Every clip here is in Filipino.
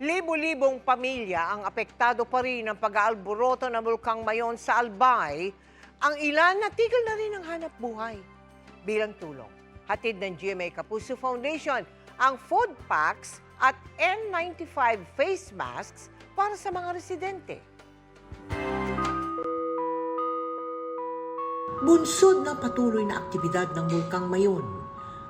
Libo-libong pamilya ang apektado pa rin ng pag-aalboroto ng Bulkang Mayon sa Albay. Ang ilan natigil na rin ang hanap buhay. Bilang tulong, hatid ng GMA Kapuso Foundation ang food packs at N95 face masks para sa mga residente. Bunsod ng patuloy na aktibidad ng Bulkang Mayon,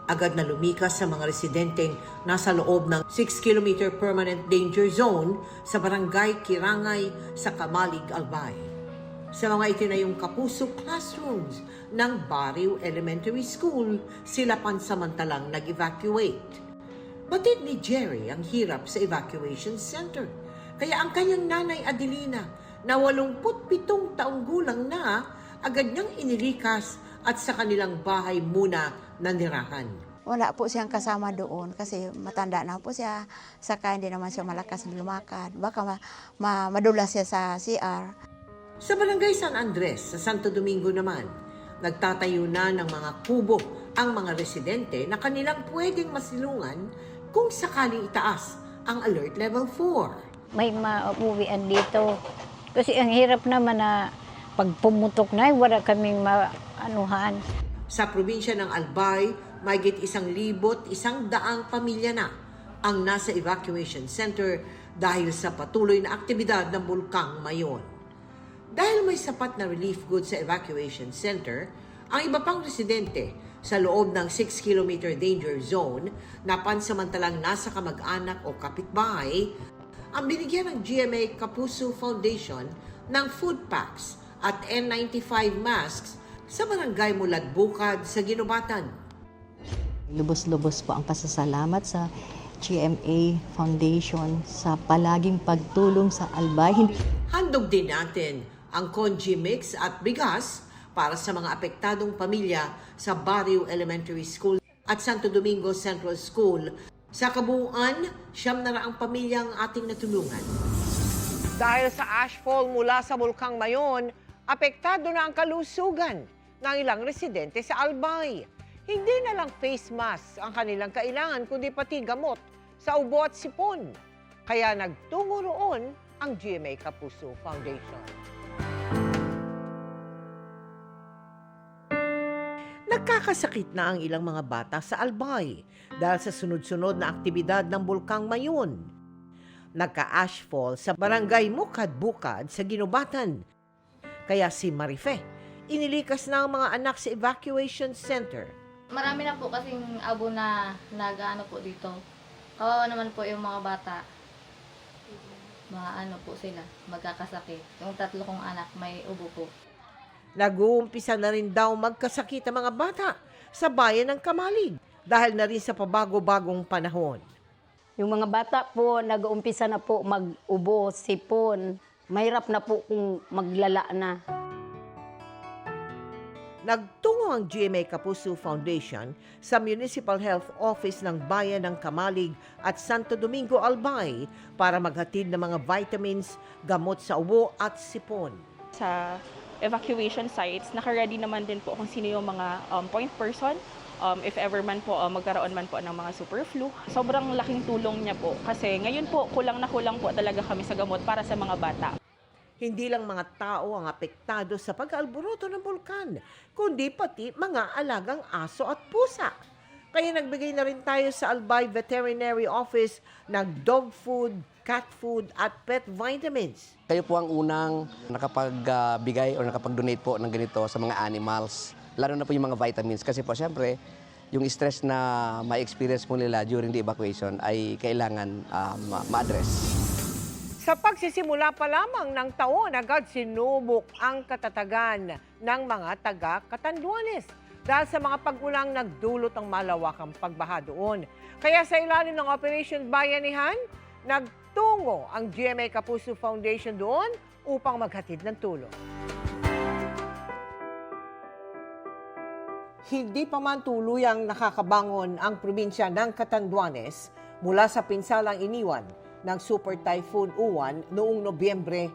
agad na lumikas sa mga residenteng nasa loob ng 6-kilometer permanent danger zone sa barangay Kirangay sa Kamalig, Albay. Sa mga itinayong Kapuso classrooms ng Barrio Elementary School, sila pansamantalang nag-evacuate. Batid ni Jerry ang hirap sa evacuation center. Kaya ang kanyang nanay Adelina, na 87 taong gulang na, agad niyang inilikas at sa kanilang bahay muna nanirahan. Wala po siyang kasama doon kasi matanda na po siya. Saka hindi naman siya malakas lumakad. Baka madulas siya sa CR. Sa Barangay San Andres, sa Santo Domingo naman, nagtatayo na ng mga kubo ang mga residente na kanilang pwedeng masilungan kung sakaling itaas ang Alert Level 4. May mauwian dito. Kasi ang hirap naman na pag pumutok na, wala kaming maanuhan. Sa probinsya ng Albay, mahigit 1,100 pamilya na ang nasa evacuation center dahil sa patuloy na aktibidad ng Bulkang Mayon. Dahil may sapat na relief goods sa evacuation center, ang iba pang residente sa loob ng 6-kilometer danger zone na pansamantalang nasa kamag-anak o kapitbahay, ang binigyan ng GMA Kapuso Foundation ng food packs at N95 masks sa barangay Mulad Bukad sa Ginubatan. Lubos-lubos po ang pasasalamat sa GMA Foundation sa palaging pagtulong sa Albay. Handog din natin ang congee mix at bigas para sa mga apektadong pamilya sa Barrio Elementary School at Santo Domingo Central School. Sa kabuuan, 900 pamilya ang ating natulungan. Dahil sa ashfall mula sa Bulkang Mayon, apektado na ang kalusugan ng ilang residente sa Albay. Hindi na lang face mask ang kanilang kailangan, kundi pati gamot sa ubo at sipon. Kaya nagtungo roon ang GMA Kapuso Foundation. Nagkakasakit na ang ilang mga bata sa Albay dahil sa sunod-sunod na aktibidad ng Bulkang Mayon. Nagka-ashfall sa barangay Mukad-Bukad sa Ginubatan. Kaya si Marife, inilikas na ang mga anak sa evacuation center. Marami na po kasing abo na nag-ano po dito. Kawawa naman po yung mga bata. Mga po sila, magkakasakit. Yung 3 kong anak may ubo po. Nag-uumpisa na rin daw magkasakit ang mga bata sa bayan ng Kamalig dahil na rin sa pabago-bagong panahon. Yung mga bata po, nag-uumpisa na po mag-ubo, sipon. Mahirap na po kung maglala na. Nagtungo ang GMA Kapuso Foundation sa Municipal Health Office ng Bayan ng Kamalig at Santo Domingo, Albay para maghatid ng mga vitamins, gamot sa ubo at sipon. Sa evacuation sites, nakaready naman din po kung sino yung mga point person. If ever man po magkaroon man po ng mga super flu. Sobrang laking tulong niya po kasi ngayon po kulang na kulang po talaga kami sa gamot para sa mga bata. Hindi lang mga tao ang apektado sa pag-alboroto ng bulkan, kundi pati mga alagang aso at pusa. Kaya nagbigay na rin tayo sa Albay Veterinary Office ng dog food, cat food at pet vitamins. Kayo po ang unang nakapagbigay o nakapag-donate po ng ganito sa mga animals. Lalo na po yung mga vitamins kasi po siyempre yung stress na ma-experience po nila during the evacuation ay kailangan ma-address. Sa pagsisimula pa lamang ng taon, agad sinubok ang katatagan ng mga taga-Catanduanes dahil sa mga pag-ulang nagdulot ang malawakang pagbaha doon. Kaya sa ilalim ng Operation Bayanihan, nagtungo ang GMA Kapuso Foundation doon upang maghatid ng tulong. Hindi pa man tuluyang nakakabangon ang probinsya ng Catanduanes mula sa pinsalang iniwan ng Super Typhoon Uwan noong Nobyembre.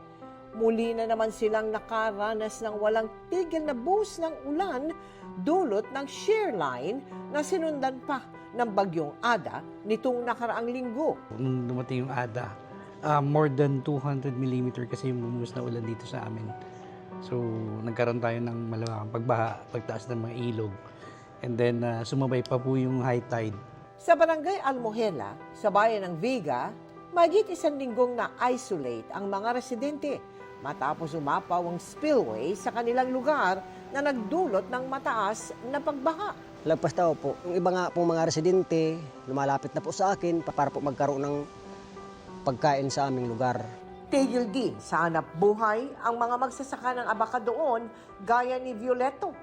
Muli na naman silang nakaranas ng walang tigil na buhos ng ulan dulot ng shear line na sinundan pa ng bagyong Ada nitong nakaraang linggo. Nung dumating yung Ada, more than 200 millimeter kasi yung bumuhos na ulan dito sa amin. So, nagkaroon tayo ng malawakang pagbaha, pagtaas ng mga ilog. And then, sumabay pa po yung high tide. Sa Barangay Almohela, sa bayan ng Viga, mahigit 1 linggong na-isolate ang mga residente matapos umapaw ang spillway sa kanilang lugar na nagdulot ng mataas na pagbaha. Lagpas daw po, yung iba nga pong mga residente, lumalapit na po sa akin para po magkaroon ng pagkain sa aming lugar. Tigil din sa hanap buhay ang mga magsasaka ng abaka doon gaya ni Violeto.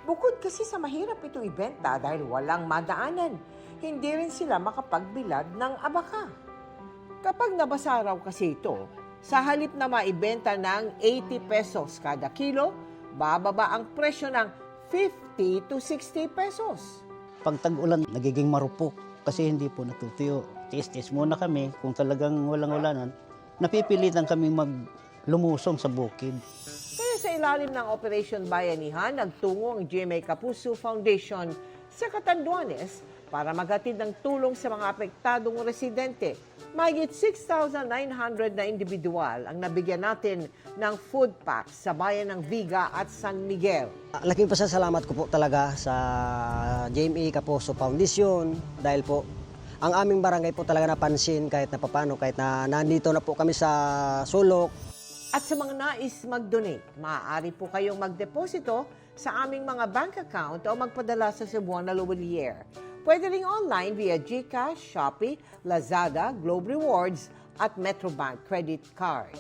Bukod kasi sa mahirap ito ibenta dahil walang madaanan, hindi rin sila makapagbilad ng abaka. Kapag nabasa raw kasi ito, sa halip na maibenta ng 80 pesos kada kilo, bababa ang presyo ng 50 to 60 pesos. Pag tag-ulan, nagiging marupok kasi hindi po natutuyo. Tiis-tiis muna kami kung talagang walang-ulanan. Napipilitan kami maglumusong sa bukid. Kaya sa ilalim ng Operation Bayanihan, nagtungo ang GMA Kapuso Foundation sa Catanduanes para maghatid ng tulong sa mga apektadong residente. Mahigit 6,900 na individual ang nabigyan natin ng food packs sa bayan ng Viga at San Miguel. Laking pasasalamat ko po talaga sa GMA Kapuso Foundation dahil po ang aming barangay po talaga napansin kahit na papano, kahit na nandito na po kami sa sulok. At sa mga nais mag-donate, maaari po kayong magdeposito sa aming mga bank account o magpadala sa Cebuana Luwalier. Pwede ring online via GCash, Shopee, Lazada, Globe Rewards at Metrobank Credit Card.